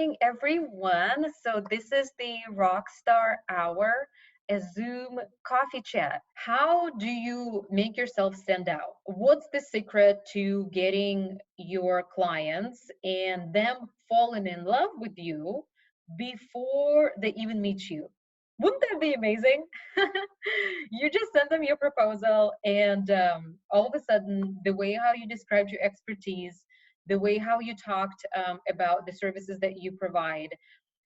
morning, everyone. So, this is the Rockstar Hour, a Zoom coffee chat. How do you make yourself stand out? What's the secret to getting your clients and them falling in love with you before they even meet you? Wouldn't that be amazing? You just send them your proposal, and all of a sudden, the way how you described your expertise, the way how you talked about the services that you provide,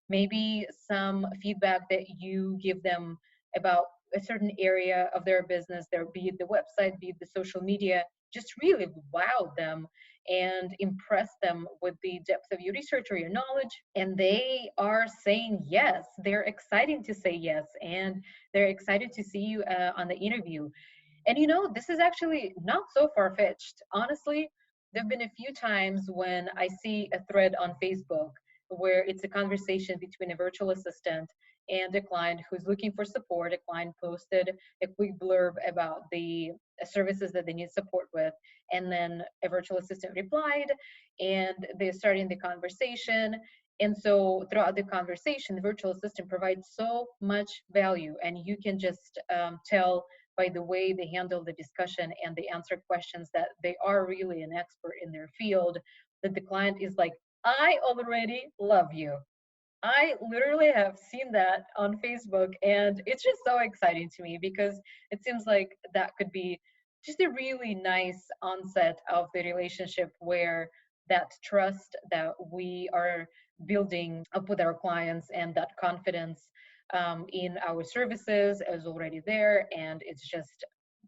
maybe some feedback that you give them about a certain area of their business, there be it the website, be it the social media, just really wow them and impress them with the depth of your research or your knowledge. And they are saying yes. They're excited to say yes, and they're excited to see you on the interview. And this is actually not so far fetched. Honestly, there have been a few times when I see a thread on Facebook where it's a conversation between a virtual assistant and a client who's looking for support. A client posted a quick blurb about the services that they need support with, and then a virtual assistant replied, and they're starting the conversation. And so throughout the conversation, the virtual assistant provides so much value, and you can just tell by the way they handle the discussion and they answer questions that they are really an expert in their field, that the client is like, I already love you. I literally have seen that on Facebook, and it's just so exciting to me because it seems like that could be just a really nice onset of the relationship where that trust that we are building up with our clients and that confidence in our services is already there, and it's just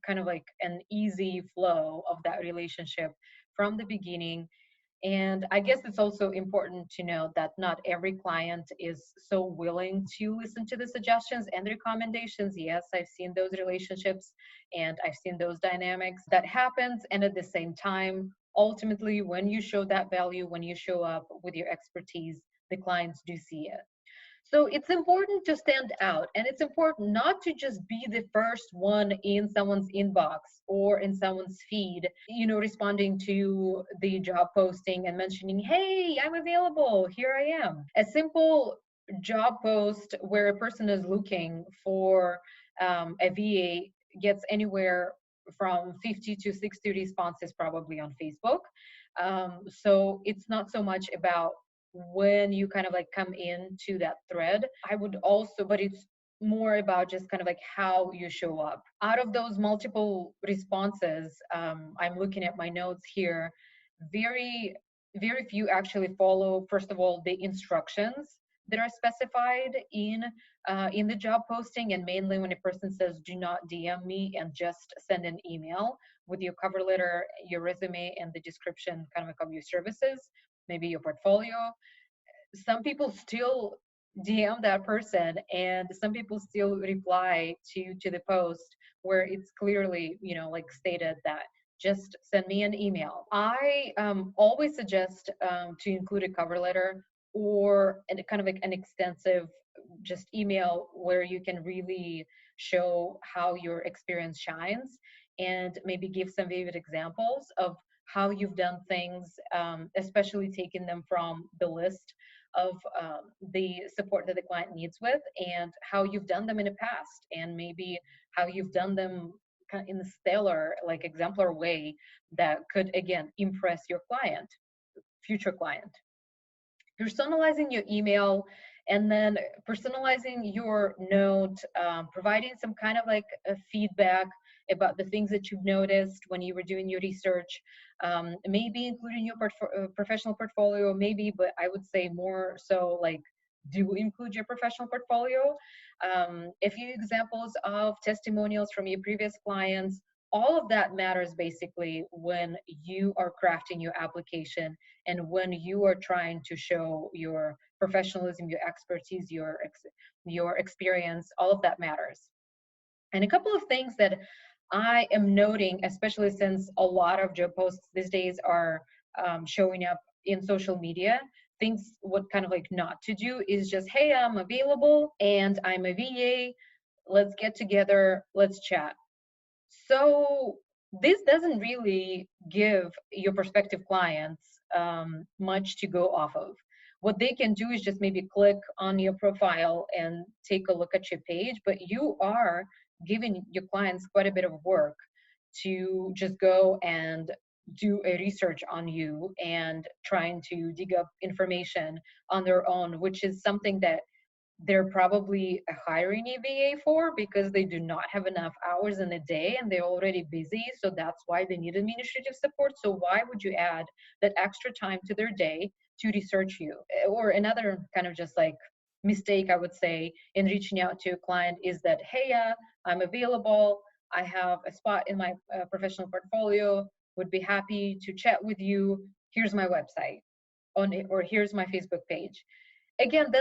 kind of like an easy flow of that relationship from the beginning. And I guess it's also important to know that not every client is so willing to listen to the suggestions and recommendations. Yes, I've seen those relationships and I've seen those dynamics that happens. And at the same time, ultimately, when you show that value, when you show up with your expertise, the clients do see it. So it's important to stand out, and it's important not to just be the first one in someone's inbox or in someone's feed, responding to the job posting and mentioning, hey, I'm available, here I am. A simple job post where a person is looking for a VA gets anywhere from 50 to 60 responses probably on Facebook. So it's not so much about when you kind of like come into that thread. I would also, but it's more about just kind of like how you show up. Out of those multiple responses, I'm looking at my notes here, very, very few actually follow, first of all, the instructions that are specified in the job posting. And mainly when a person says do not DM me and just send an email with your cover letter, your resume, and the description kind of like of your services, maybe your portfolio, some people still DM that person, and some people still reply to the post where it's clearly, like stated that just send me an email. I always suggest to include a cover letter or kind of like an extensive just email where you can really show how your experience shines and maybe give some vivid examples of how you've done things, especially taking them from the list of the support that the client needs with, and how you've done them in the past, and maybe how you've done them in a stellar, like exemplar way that could again impress your client, future client. Personalizing your email, and then personalizing your note, providing some kind of like a feedback about the things that you've noticed when you were doing your research, maybe including your professional portfolio, maybe, but I would say more so like do include your professional portfolio, a few examples of testimonials from your previous clients. All of that matters basically when you are crafting your application and when you are trying to show your professionalism, your expertise, your experience. All of that matters. And a couple of things that I am noting, especially since a lot of job posts these days are showing up in social media, things what kind of like not to do is just, hey, I'm available and I'm a VA. Let's get together. Let's chat. So this doesn't really give your prospective clients much to go off of. What they can do is just maybe click on your profile and take a look at your page, but you are giving your clients quite a bit of work to just go and do a research on you and trying to dig up information on their own, which is something that they're probably hiring a VA for because they do not have enough hours in a day and they're already busy. So that's why they need administrative support. So why would you add that extra time to their day to research you? Or another kind of just like mistake I would say in reaching out to a client is that, hey, I'm available. I have a spot in my professional portfolio. Would be happy to chat with you. Here's my website on it, or here's my Facebook page. Again,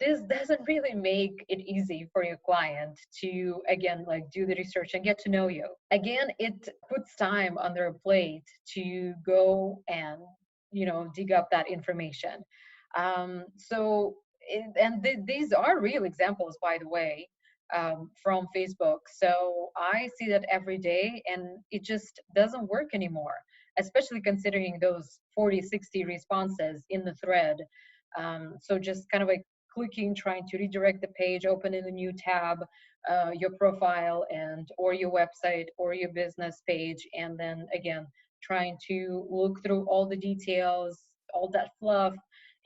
this doesn't really make it easy for your client to, again, like do the research and get to know you. Again, it puts time on their plate to go and dig up that information. These are real examples, by the way, from Facebook. So I see that every day, and it just doesn't work anymore, especially considering those 40, 60 responses in the thread. So just kind of like clicking, trying to redirect the page, open in a new tab, your profile and or your website or your business page, and then again trying to look through all the details, all that fluff,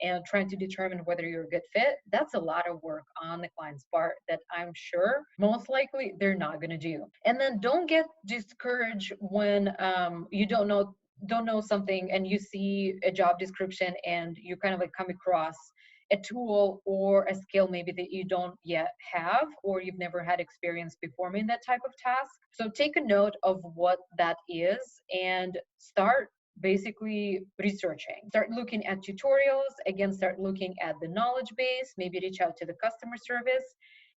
and trying to determine whether you're a good fit. That's a lot of work on the client's part that I'm sure most likely they're not going to do. And then don't get discouraged when you don't know something and you see a job description and you kind of like come across a tool or a skill maybe that you don't yet have or you've never had experience performing that type of task. So take a note of what that is and start basically researching. Start looking at tutorials, again, start looking at the knowledge base, maybe reach out to the customer service,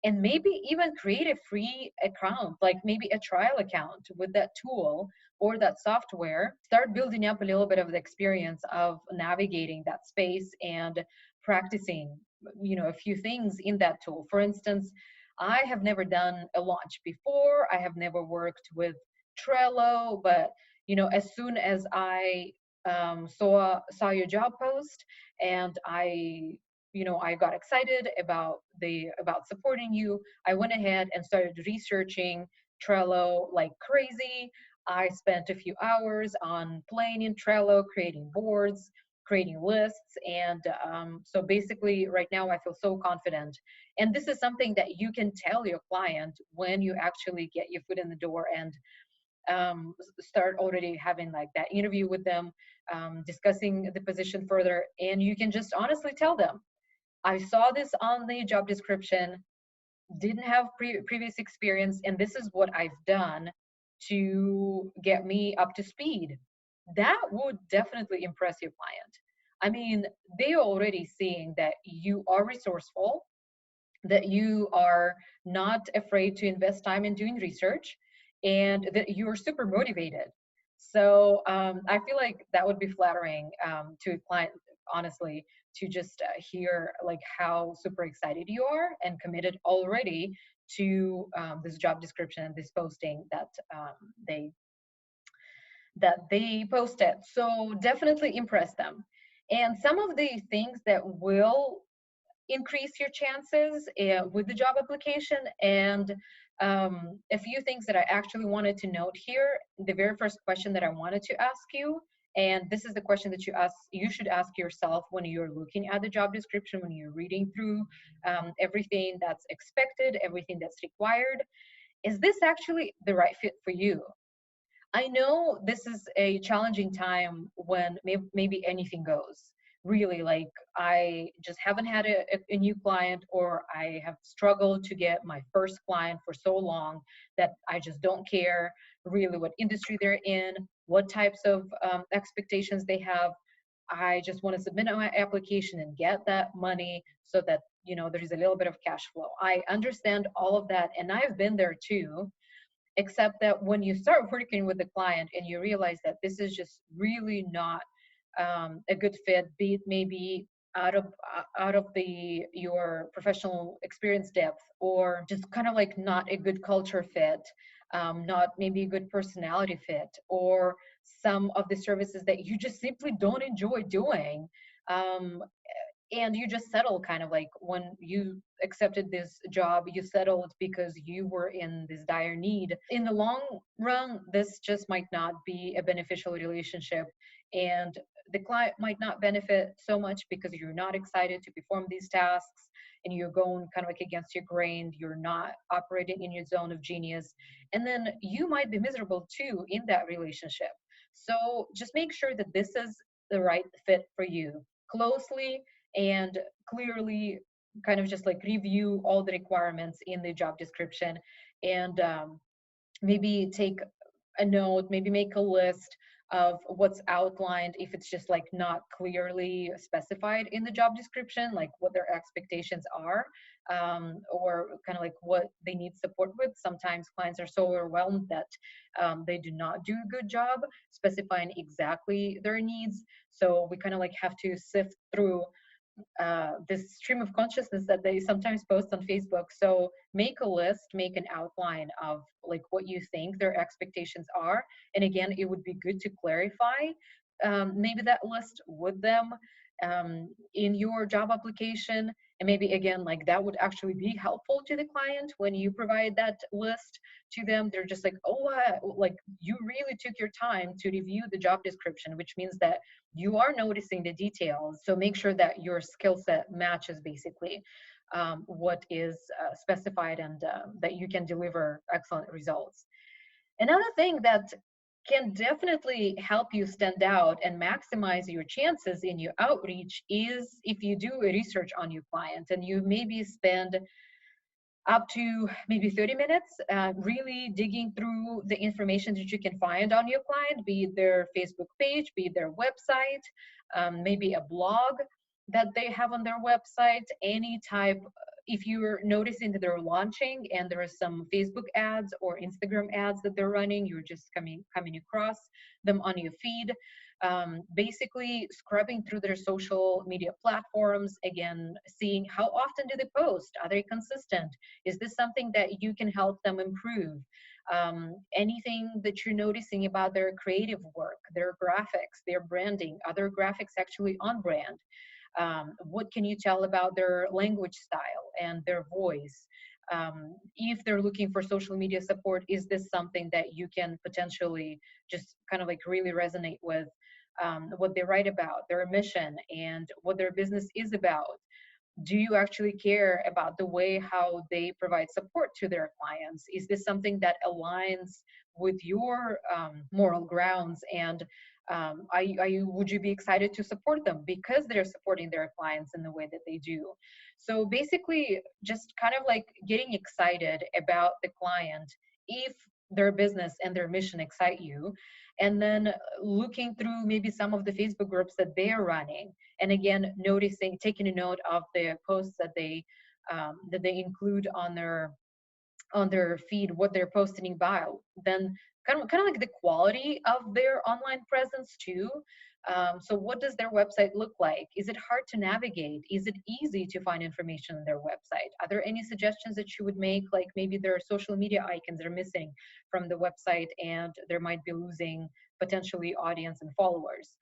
and maybe even create a free account, like maybe a trial account with that tool or that software. Start building up a little bit of the experience of navigating that space and practicing a few things in that tool. For instance, I have never done a launch before. I have never worked with Trello, but as soon as I saw your job post, and I got excited about supporting you. I went ahead and started researching Trello like crazy. I spent a few hours on playing in Trello, creating boards, creating lists, and so basically right now I feel so confident. And this is something that you can tell your client when you actually get your foot in the door and start already having like that interview with them, discussing the position further, and you can just honestly tell them, I saw this on the job description, didn't have previous experience, and this is what I've done to get me up to speed. That would definitely impress your client. I mean, they're already seeing that you are resourceful, that you are not afraid to invest time in doing research, and that you're super motivated. So I feel like that would be flattering to a client, honestly, to just hear like how super excited you are and committed already to this job description and this posting they that they posted. So definitely impress them. And some of the things that will increase your chances with the job application, and a few things that I actually wanted to note here. The very first question that I wanted to ask you, and this is the question that you should ask yourself when you're looking at the job description, when you're reading through everything that's expected, everything that's required, is this actually the right fit for you? I know this is a challenging time when maybe anything goes. Really, like I just haven't had a new client, or I have struggled to get my first client for so long that I just don't care really what industry they're in, what types of expectations they have. I just want to submit my application and get that money so that there's a little bit of cash flow. I understand all of that, and I've been there too, except that when you start working with the client and you realize that this is just really not a good fit, be it maybe out of your professional experience depth, or just kind of like not a good culture fit, not maybe a good personality fit, or some of the services that you just simply don't enjoy doing, um, and you just settle, kind of like when you accepted this job, you settled because you were in this dire need. In the long run, this just might not be a beneficial relationship, and the client might not benefit so much because you're not excited to perform these tasks, and you're going kind of like against your grain, you're not operating in your zone of genius, and then you might be miserable too in that relationship. So just make sure that this is the right fit for you closely and clearly, kind of just like review all the requirements in the job description, and maybe take a note, maybe make a list of what's outlined if it's just like not clearly specified in the job description, like what their expectations are, or kind of like what they need support with. Sometimes clients are so overwhelmed that they do not do a good job specifying exactly their needs. So we kind of like have to sift through this stream of consciousness that they sometimes post on Facebook. So make a list, make an outline of like what you think their expectations are. And again, it would be good to clarify maybe that list with them in your job application. And maybe again, like that would actually be helpful to the client when you provide that list to them. They're just like, oh, like you really took your time to review the job description, which means that you are noticing the details. So make sure that your skill set matches basically what is specified, and that you can deliver excellent results. Another thing that can definitely help you stand out and maximize your chances in your outreach is if you do a research on your client and you maybe spend up to maybe 30 minutes, really digging through the information that you can find on your client, be it their Facebook page, be it their website, maybe a blog that they have on their website, any type. If you're noticing that they're launching and there are some Facebook ads or Instagram ads that they're running, you're just coming across them on your feed. Basically scrubbing through their social media platforms, again, seeing how often do they post, are they consistent, is this something that you can help them improve? Anything that you're noticing about their creative work, their graphics, their branding, other graphics actually on brand? What can you tell about their language style and their voice? If they're looking for social media support, is this something that you can potentially just kind of like really resonate with? What they write about, their mission, and what their business is about. Do you actually care about the way how they provide support to their clients? Is this something that aligns with your moral grounds? And would you be excited to support them because they're supporting their clients in the way that they do? So basically, just kind of like getting excited about the client if their business and their mission excite you, and then looking through maybe some of the Facebook groups that they're running, and again noticing, taking a note of the posts that they include on their feed, what they're posting about, then kind of like the quality of their online presence too. So what does their website look like? Is it hard to navigate? Is it easy to find information on their website? Are there any suggestions that you would make, like maybe their social media icons are missing from the website and they might be losing potentially audience and followers?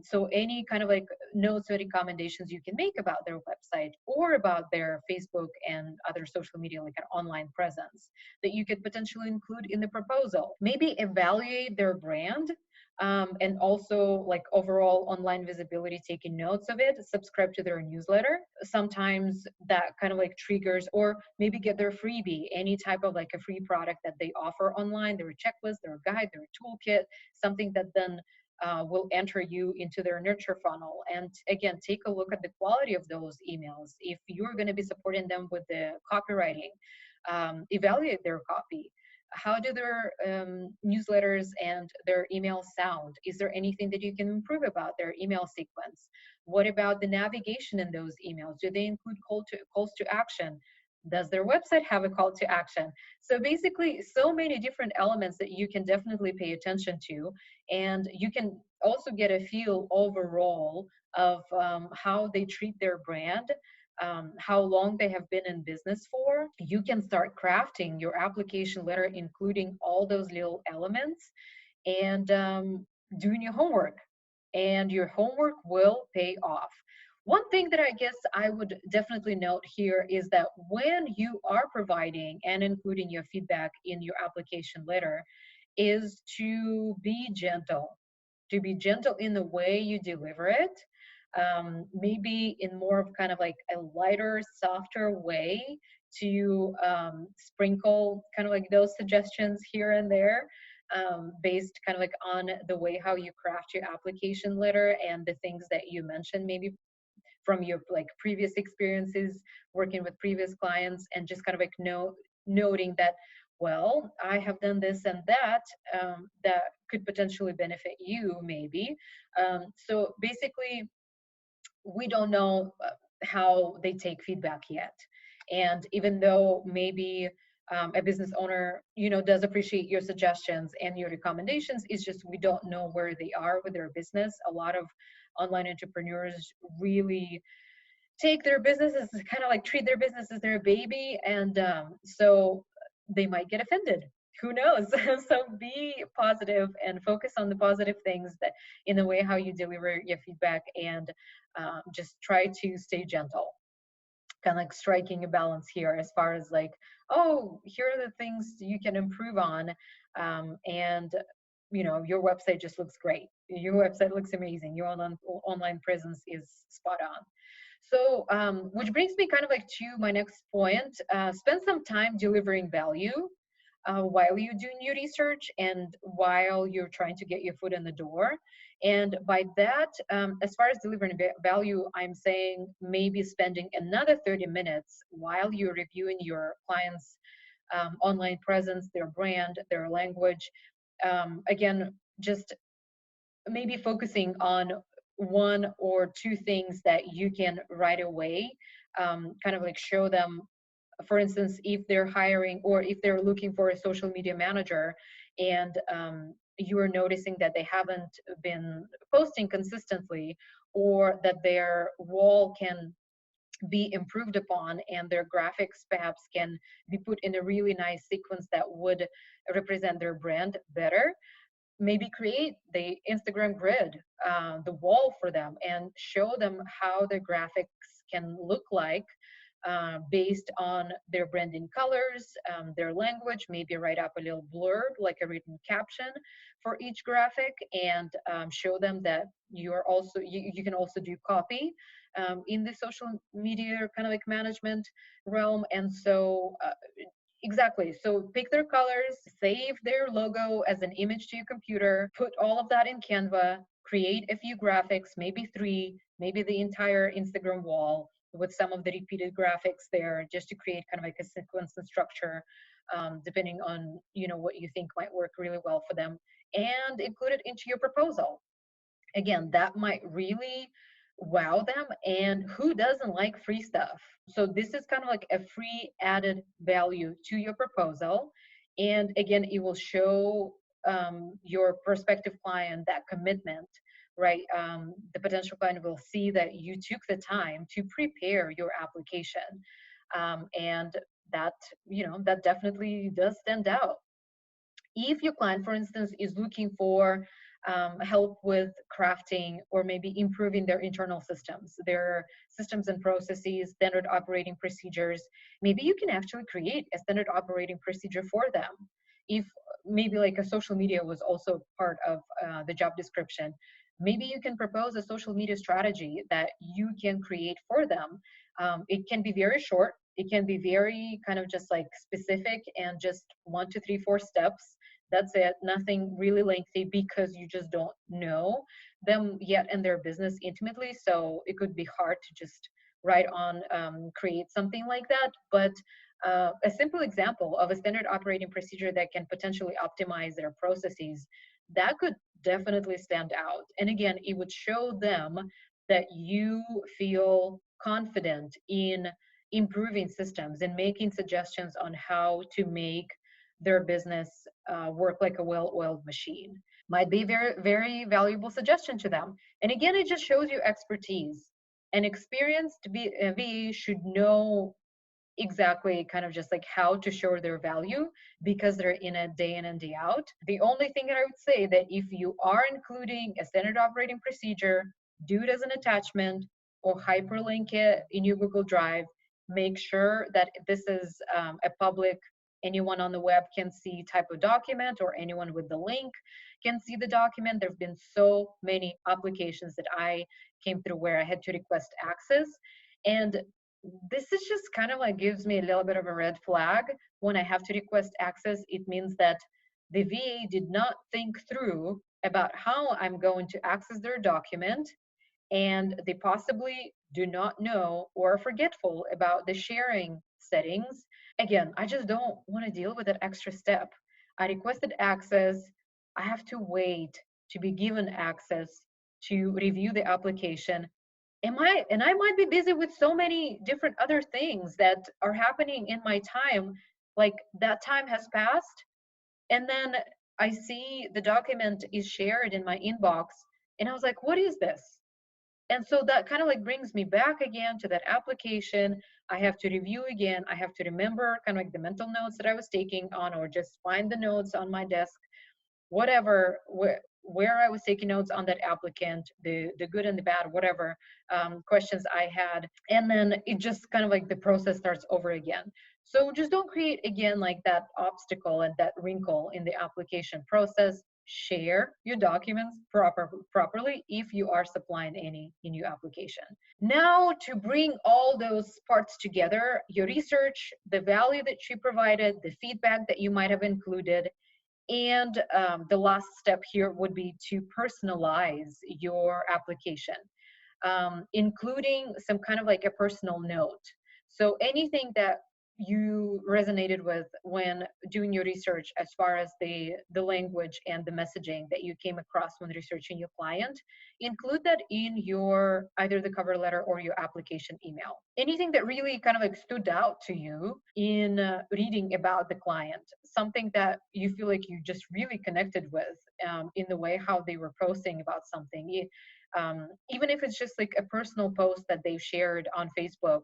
So any kind of like notes or recommendations you can make about their website or about their Facebook and other social media, like an online presence, that you could potentially include in the proposal. Maybe evaluate their brand, and also like overall online visibility, taking notes of it, subscribe to their newsletter. Sometimes that kind of like triggers, or maybe get their freebie, any type of like a free product that they offer online, their checklist, their guide, their toolkit, something that then will enter you into their nurture funnel. And again, take a look at the quality of those emails. If you're going to be supporting them with the copywriting, evaluate their copy. How do their newsletters and their emails sound? Is there anything that you can improve about their email sequence? What about the navigation in those emails? Do they include calls to action? Does their website have a call to action? So basically, so many different elements that you can definitely pay attention to, and you can also get a feel overall of how they treat their brand, how long they have been in business for. You can start crafting your application letter, including all those little elements, and doing your homework. And your homework will pay off. One thing that I guess I would definitely note here is that when you are providing and including your feedback in your application letter, is to be gentle, to be gentle in the way you deliver it. Maybe in more of kind of like a lighter, softer way to sprinkle kind of like those suggestions here and there, based kind of like on the way how you craft your application letter and the things that you mentioned, maybe from your like previous experiences working with previous clients, and just kind of like noting that, well, I have done this and that, that could potentially benefit you maybe. So basically, we don't know how they take feedback yet. And even though maybe a business owner, does appreciate your suggestions and your recommendations, it's just we don't know where they are with their business. A lot of online entrepreneurs really take their businesses, kind of like treat their business as their baby, and so they might get offended. Who knows? So be positive and focus on the positive things that in the way how you deliver your feedback, and just try to stay gentle, kind of like striking a balance here as far as like, oh, here are the things you can improve on, and your website just looks great, your website looks amazing, your online presence is spot on. So, which brings me kind of like to my next point. Spend some time delivering value while you're doing your research and while you're trying to get your foot in the door. And by that, as far as delivering value, I'm saying maybe spending another 30 minutes while you're reviewing your clients' online presence, their brand, their language. Again, just maybe focusing on one or two things that you can right away kind of like show them. For instance, if they're hiring or if they're looking for a social media manager, and you are noticing that they haven't been posting consistently, or that their wall can be improved upon and their graphics perhaps can be put in a really nice sequence that would represent their brand better, maybe create the Instagram grid, the wall for them, and show them how the graphics can look like, based on their branding colors, their language, maybe write up a little blurb, like a written caption for each graphic, and show them that you can also do copy in the social media kind of like management realm. And so exactly. So pick their colors, save their logo as an image to your computer, put all of that in Canva, create a few graphics, maybe three, maybe the entire Instagram wall with some of the repeated graphics there, just to create kind of like a sequence and structure, depending on what you think might work really well for them, and include it into your proposal. Again, that might really wow them, and who doesn't like free stuff? So this is kind of like a free added value to your proposal. And again, it will show your prospective client that commitment, right? The potential client will see that you took the time to prepare your application, and that that definitely does stand out. If your client, for instance, is looking for help with crafting or maybe improving their internal systems, their systems and processes, standard operating procedures, maybe you can actually create a standard operating procedure for them. If maybe like a social media was also part of the job description, maybe you can propose a social media strategy that you can create for them. It can be very short. It can be very kind of just like specific and just 1, 2, 3, 4 steps. That's it. Nothing really lengthy, because you just don't know them yet and their business intimately. So it could be hard to just write on, create something like that. But a simple example of a standard operating procedure that can potentially optimize their processes, that could definitely stand out. And again, it would show them that you feel confident in improving systems and making suggestions on how to make their business work like a well-oiled machine. Might be very, very valuable suggestion to them. And again, it just shows you expertise. An experienced VA should know exactly kind of just like how to show their value, because they're in it day in and day out. The only thing that I would say, that if you are including a standard operating procedure, do it as an attachment, or hyperlink it in your Google Drive. Make sure that this is a public, anyone on the web can see type of document, or anyone with the link can see the document. There have been so many applications that I came through where I had to request access. And this is just kind of like gives me a little bit of a red flag. When I have to request access, it means that the VA did not think through about how I'm going to access their document, and they possibly do not know or are forgetful about the sharing settings. Again, I just don't want to deal with that extra step. I requested access. I have to wait to be given access to review the application. I might be busy with so many different other things that are happening in my time. Like that time has passed, and then I see the document is shared in my inbox, and I was like, what is this? And so that kind of like brings me back again to that application. I have to review again. I have to remember kind of like the mental notes that I was taking on, or just find the notes on my desk, whatever, where I was taking notes on that applicant, the good and the bad, whatever questions I had, and then it just kind of like the process starts over again. So just don't create again like that obstacle and that wrinkle in the application process. Share your documents properly if you are supplying any in your application. Now, to bring all those parts together, your research, the value that you provided, the feedback that you might have included, and the last step here would be to personalize your application, including some kind of like a personal note. So anything that you resonated with when doing your research, as far as the language and the messaging that you came across when researching your client, include that in your either the cover letter or your application email. Anything that really kind of like stood out to you in reading about the client, something that you feel like you just really connected with, in the way how they were posting about something, even if it's just like a personal post that they've shared on Facebook.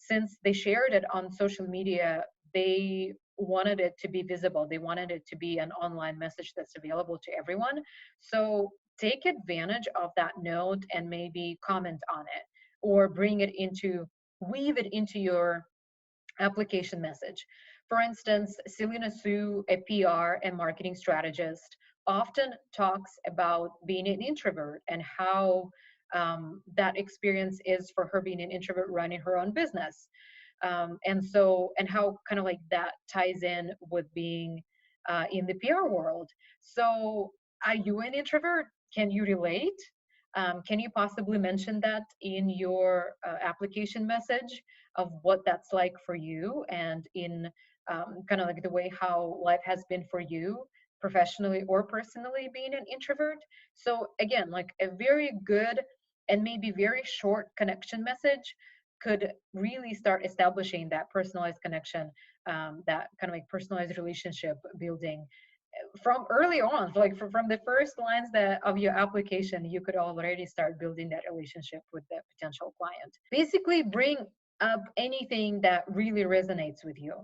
Since they shared it on social media, they wanted it to be visible. They wanted it to be an online message that's available to everyone. So take advantage of that note and maybe comment on it, or weave it into your application message. For instance, Selena Sue, a PR and marketing strategist, often talks about being an introvert and how that experience is for her being an introvert running her own business. And how kind of like that ties in with being in the PR world. So, are you an introvert? Can you relate? Can you possibly mention that in your application message of what that's like for you, and in kind of like the way how life has been for you professionally or personally being an introvert? So again, like a very good and maybe very short connection message could really start establishing that personalized connection, that kind of like personalized relationship building from early on, like from the first lines of your application. You could already start building that relationship with the potential client. Basically, bring up anything that really resonates with you,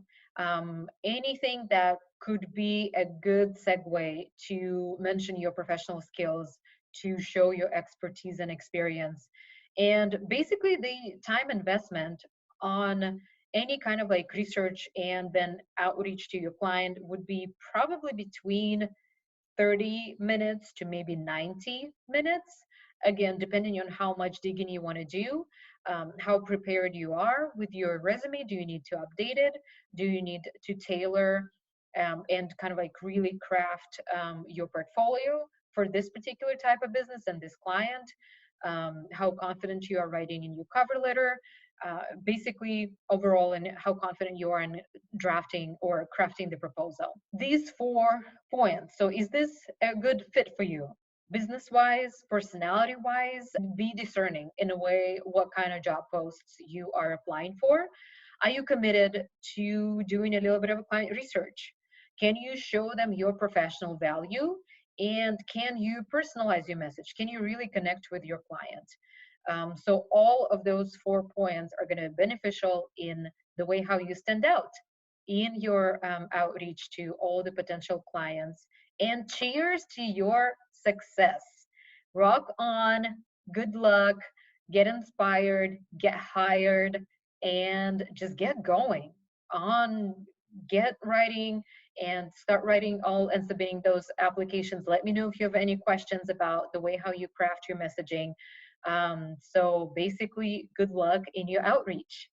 anything that could be a good segue to mention your professional skills, to show your expertise and experience. And basically the time investment on any kind of like research and then outreach to your client would be probably between 30 minutes to maybe 90 minutes. Again, depending on how much digging you want to do, how prepared you are with your resume. Do you need to update it? Do you need to tailor and kind of like really craft your portfolio for this particular type of business and this client? How confident you are writing in your cover letter, basically overall, and how confident you are in drafting or crafting the proposal. These 4 points. So is this a good fit for you? Business wise, personality wise, be discerning in a way what kind of job posts you are applying for. Are you committed to doing a little bit of client research? Can you show them your professional value? And can you personalize your message? Can you really connect with your client? So all of those 4 points are going to be beneficial in the way how you stand out in your outreach to all the potential clients. And cheers to your success. Rock on. Good luck. get inspired, get hired, and just get going on, get writing and start writing all and submitting those applications. Let me know if you have any questions about the way how you craft your messaging. So basically, good luck in your outreach.